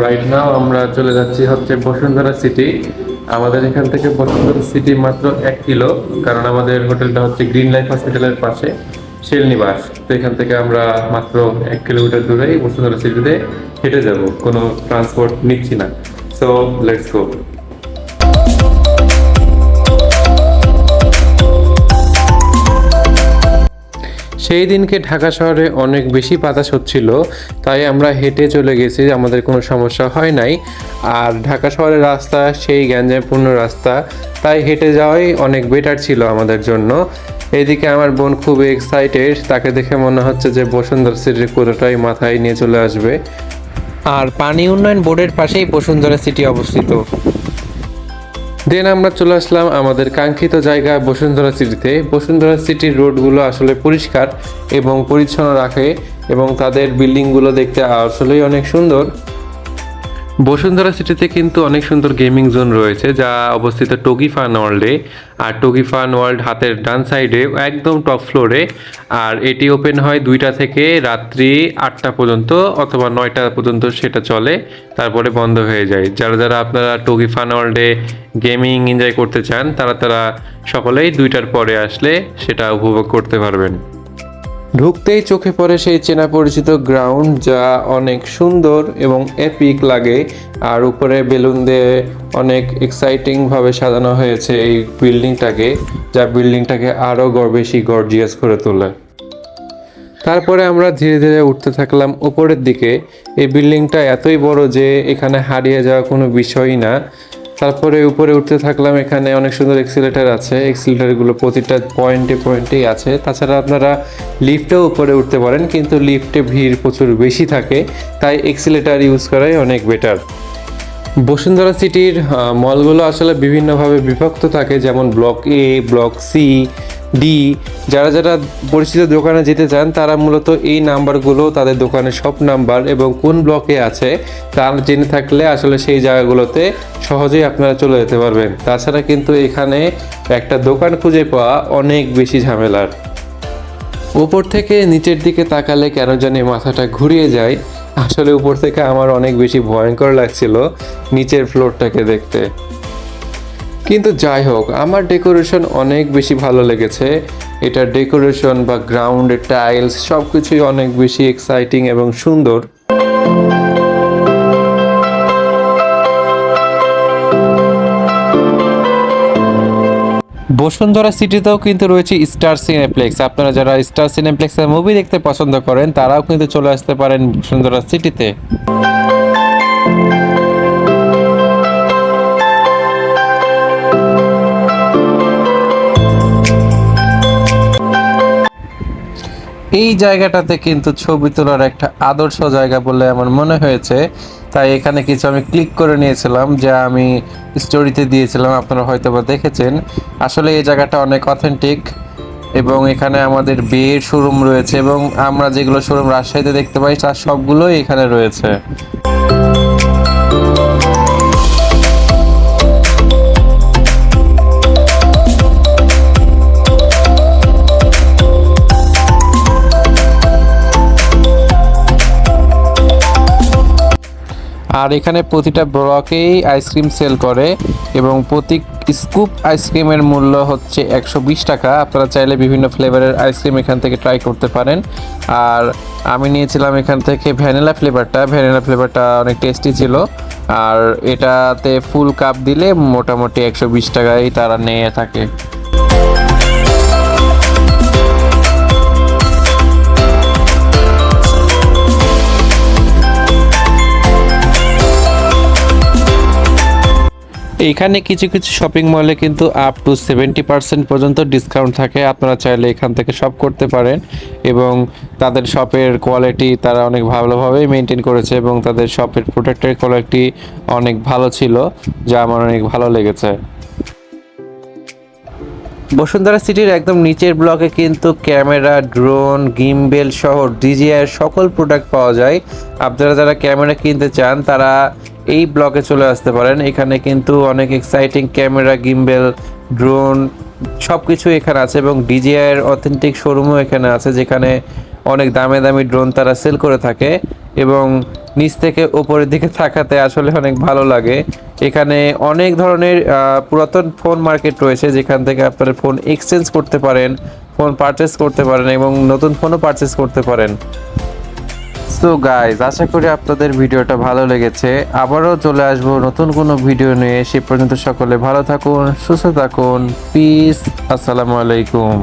Right now আমরা চলে যাচ্ছি হচ্ছে বসুন্ধরা সিটি। আমাদের এখান থেকে বসুন্ধরা সিটি মাত্র 1 কিলো, কারণ আমাদের হোটেলটা হচ্ছে গ্রিন লাইফ হসপিটালের পাশে, শিলনিবাস। তো এখান থেকে আমরা মাত্র 1 কিলোমিটার দূরেই বসুন্ধরা সিটিতে হেঁটে যাব, কোনো ট্রান্সপোর্ট নিচ্ছি না। So let's go. সেই দিনকে ঢাকা শহরে অনেক বেশি বাতাস হচ্ছিল, তাই আমরা হেঁটে চলে গেছি, আমাদের কোনো সমস্যা হয় নাই। আর ঢাকা শহরের রাস্তা সেই গ্যাঞ্জামপূর্ণ রাস্তা, তাই হেঁটে যাওয়াই অনেক বেটার ছিল আমাদের জন্য। এদিকে আমার বোন খুব এক্সাইটেড, তাকে দেখে মনে হচ্ছে যে বসুন্ধরা সিটির পুরোটাই মাথায় নিয়ে চলে আসবে। আর পানি উন্নয়ন বোর্ডের পাশেই বসুন্ধরা সিটি অবস্থিত। দেন আমরা চলে আসলাম আমাদের কাঙ্ক্ষিত জায়গা বসুন্ধরা সিটিতে। বসুন্ধরা সিটির রোডগুলো আসলে পরিষ্কার এবং পরিচ্ছন্ন রাখে, এবং তাদের বিল্ডিংগুলো দেখতে আসলেই অনেক সুন্দর। বসুন্ধরা সিটিতে কিন্তু অনেক সুন্দর গেমিং জোন রয়েছে, যা অবস্থিত টগি ফান ওয়ার্ল্ডে। আর টগি ফান ওয়ার্ল্ড হাতের ডান সাইডে একদম টপ ফ্লোরে। আর এটি ওপেন হয় 2টা থেকে রাত্রি 8টা পর্যন্ত, অথবা 9টা পর্যন্ত সেটা চলে, তারপরে বন্ধ হয়ে যায়। যারা যারা আপনারা টগি ফান ওয়ার্ল্ডে গেমিং এনজয় করতে চান, তারা সকলেই 2টার পরে আসলে সেটা উপভোগ করতে পারবেন। ঢুকতেই চোখে পড়ে সেই চেনা পরিচিত গ্রাউন্ড, যা অনেক সুন্দর এবং এপিক লাগে। আর উপরে বেলুন দিয়ে অনেক এক্সাইটিংভাবে সাজানো হয়েছে এই বিল্ডিংটাকে, যা বিল্ডিংটাকে আরও বেশি গর্জিয়াস করে তোলে। তারপরে আমরা ধীরে ধীরে উঠতে থাকলাম উপরের দিকে। এই বিল্ডিংটা এতই বড় যে এখানে হারিয়ে যাওয়া কোনো বিষয়ই না। তারপরে উপরে উঠতে থাকলাম, এখানে অনেক সুন্দর এক্সিলেটার আছে, এক্সিলেটারগুলো প্রতিটা পয়েন্টে পয়েন্টেই আছে। তাছাড়া আপনারা লিফটেও উপরে উঠতে পারেন, কিন্তু লিফটে ভিড় প্রচুর বেশি থাকে, তাই এক্সিলেটার ইউজ করাই অনেক বেটার। বসুন্ধরা সিটির মলগুলো আসলে বিভিন্নভাবে বিভক্ত থাকে, যেমন block A, block C, D. যারা যারা পরিচিত দোকানে যেতে চান, তারা মূলত এই নাম্বারগুলো তাদের দোকানের সব নাম্বার এবং কোন ব্লকে আছে তা জেনে থাকলে আসলে সেই জায়গাগুলোতে সহজেই আপনারা চলে যেতে পারবেন। তাছাড়া কিন্তু এখানে একটা দোকান খুঁজে পাওয়া অনেক বেশি ঝামেলার। উপর থেকে নিচের দিকে তাকালে কেন জানি মাথাটা ঘুরিয়ে যায়। আসলে উপর থেকে আমার অনেক বেশি ভয়ঙ্কর লাগছিল নিচের ফ্লোরটাকে দেখতে। কিন্তু যাই হোক, আমার ডেকোরেশন অনেক বেশি ভালো লেগেছে। এটার ডেকোরেশন বা গ্রাউন্ডের টাইলস সব কিছুই অনেক বেশি এক্সাইটিং এবং সুন্দর। বসুন্ধরা সিটিতেও কিন্তু রয়েছে স্টার সিনেপ্লেক্স। আপনারা যারা স্টার সিনেপ্লেক্সের মুভি দেখতে পছন্দ করেন, তারাও কিন্তু চলে আসতে পারেন বসুন্ধরা সিটিতে। এই জায়গাটাতে কিন্তু ছবি তোলার একটা আদর্শ জায়গা বলে আমার মনে হয়েছে, তাই এখানে কিছু আমি ক্লিক করে নিয়েছিলাম, যা আমি স্টোরিতে দিয়েছিলাম, আপনারা হয়তো বা দেখেছেন। আসলে এই জায়গাটা অনেক অথেন্টিক, এবং এখানে আমাদের বিয়ের শোরুম রয়েছে, এবং আমরা যেগুলো শোরুম রাজশাহীতে দেখতে পাই তার সবগুলোই এখানে রয়েছে। আর এখানে প্রতিটা ব্লকেই আইসক্রিম সেল করে, এবং প্রতি স্কুপ আইসক্রিমের মূল্য হচ্ছে 120 টাকা। আপনারা চাইলে বিভিন্ন ফ্লেভারের আইসক্রিম এখান থেকে ট্রাই করতে পারেন। আর আমি নিয়েছিলাম এখান থেকে ভ্যানিলা ফ্লেভারটা অনেক টেস্টি ছিল। আর এটাতে ফুল কাপ দিলে মোটামুটি 120 টাকায় তারা নিয়ে থাকে। এখানে কিছু কিছু শপিং মলে কিন্তু আপ টু 70% পর্যন্ত ডিসকাউন্ট থাকে। আপনারা চাইলে এখান থেকে শপ করতে পারেন, এবং তাদের শপের কোয়ালিটি তারা অনেক ভালোভাবেই মেনটেন করেছে, এবং তাদের শপের প্রোডাক্টের কোয়ালিটি অনেক ভালো ছিল, যা আমার অনেক ভালো লেগেছে। বসুন্ধরা সিটির একদম নিচের ব্লকে কিন্তু ক্যামেরা, ড্রোন, গিম্বেল সহ ডিজিআই সকল প্রোডাক্ট পাওয়া যায়। আপনারা যারা ক্যামেরা কিনতে চান, তারা এই ব্লকে চলে আসতে পারেন। এখানে কিন্তু অনেক এক্সাইটিং ক্যামেরা, গিম্বেল, ড্রোন সব কিছু এখানে আছে, এবং ডিজিআইয়ের অথেন্টিক শোরুমও এখানে আছে, যেখানে অনেক দামি দামি ড্রোন তারা সেল করে থাকে। এবং নিচ থেকে উপরের দিকে তাকাতে আসলে অনেক ভালো লাগে। এখানে অনেক ধরনের পুরাতন ফোন মার্কেট রয়েছে, যেখান থেকে আপনারা ফোন এক্সচেঞ্জ করতে পারেন, ফোন পারচেস করতে পারেন এবং নতুন ফোনও পারচেস করতে পারেন। সো গাইজ, আশা করি আপনাদের ভিডিওটা ভালো লেগেছে। আবারও চলে আসবো নতুন কোনো ভিডিও নিয়ে। সে পর্যন্ত সকলে ভালো থাকুন, সুস্থ থাকুন। পিস, আসসালামু আলাইকুম।